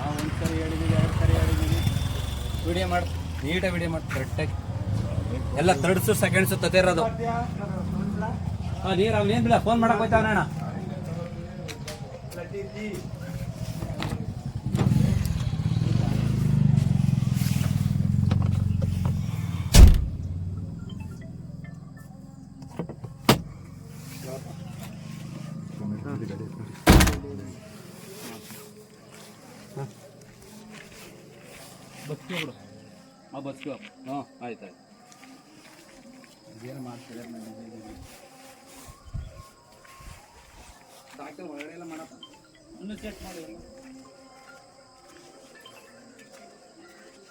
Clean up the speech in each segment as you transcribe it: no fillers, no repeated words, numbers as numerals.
ಒಂದು ಸರಿ ಹೇಳಿದ್ದೀವಿ, 2 ಸರಿ ಹೇಳಿದ್ದೀವಿ. ವಿಡಿಯೋ ಮಾಡಿ ನೀಟಾಗಿ ವಿಡಿಯೋ ಮಾಡಿ ಕರೆಕ್ಟಾಗಿ ಎಲ್ಲ ಥರ್ಡ್ಸು ಸೆಕೆಂಡ್ಸು ತತ್ತಿರೋದು. ಹಾಂ ನೀರು ಅವನೇನು ಬಿಡ, ಫೋನ್ ಮಾಡಕ್ಕೆ ಹೋಯ್ತಾವಣ್ಣ. ಬಸ್ಕೋ ಬಿಡು, ಬಸ್ಕೋ. ಹಾಂ ಆಯ್ತು ಏನು ಮಾಡ್ತೀರ ಸಾಕು, ಒಳಗಡೆ ಎಲ್ಲ ಮಾಡಪ್ಪ. ಇನ್ನೂ ಚೆಕ್ ಮಾಡಿ.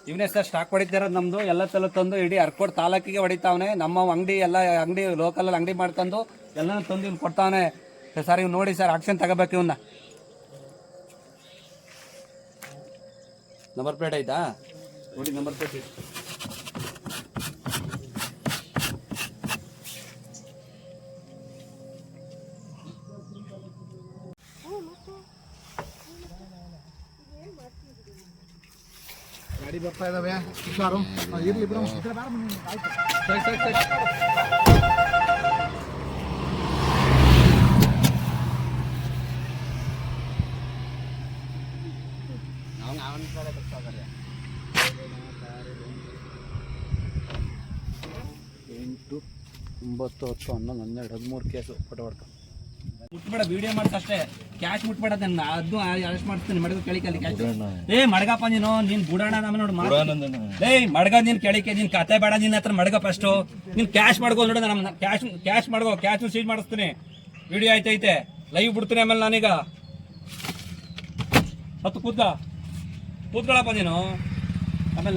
ಇವನೇ ಸರ್ ಸ್ಟಾಕ್ ಹೊಡಿತಿರೋದು ನಮ್ಮದು. ಎಲ್ಲ ತಂದು ಇಡೀ ಅರ್ಕೋಟ್ ತಾಲೂಕಿಗೆ ಹೊಡಿತಾವನೆ. ನಮ್ಮ ಅಂಗಡಿ ಎಲ್ಲ ಅಂಗಡಿ ಲೋಕಲಲ್ಲಿ ಅಂಗಡಿ ಮಾಡ್ಕೊಂಡು ಎಲ್ಲನೂ ತಂದು ಇವ್ನು ಕೊಡ್ತಾವನೆ. ಸರ್ ಇವ್ನು ನೋಡಿ ಸರ್, ಆಕ್ಷನ್ ತಗೋಬೇಕು ಇವನ್ನ. ನಂಬರ್ ಪ್ಲೇಟ್ ಐತಾ ನೋಡಿ, ನಂಬರ್ ಪ್ಲೇಟ್ ಐತೆ. ಗಾಡಿ ಬರ್ತಾ ಇದಾವೆ, ಹುಷಾರು. ಇರ್ಲಿ ಬಿಡು, ಆಯ್ತು. ಸರಿ. ಎಂಟು 9 10 11 12 13 ಕೇಸು ಫೋಟೋ ಹೊಡ್ಕೊಂಡು ಮುಟ್ಬೇಡ, ವಿಡಿಯೋ ಮಾಡ್ಸ ಅಷ್ಟೇ. ಕ್ಯಾಶ್ ಮುಟ್ಬೇಡ, ಅದನ್ನ ಅದು ಅರೆಸ್ಟ್ ಮಾಡ್ತೀನಿ. ಮಡಗ ಕೆಳಿಕಲ್ಲಿ ಕ್ಯಾಶ್. ಮಡಗಪ್ಪ ನೀನು ಬುಡಾಣ ನಮ್ಮ ನೋಡಿ ಮಡಗ ನೀನು ಕೆಳಿಕೆ. ನೀನು ಕತೆ ಬೇಡ, ನಿನ್ನ ಹತ್ರ ಮಡಗ ಫಸ್ಟು. ನೀನು ಕ್ಯಾಶ್ ಮಾಡ್ಕೋ ನೋಡ, ನಮ್ಮ ಕ್ಯಾಶ್ ಮಾಡ್ಕೋ. ಕ್ಯಾಶ್ ಸೀಜ್ ಮಾಡಿಸ್ತೀನಿ. ವಿಡಿಯೋ ಐತೆ ಲೈವ್ ಬಿಡ್ತೀನಿ. ಆಮೇಲೆ ನಾನೀಗ ಕೂತ್ಕೊಳ್ಳಪ್ಪ ನೀನು. ಆಮೇಲೆ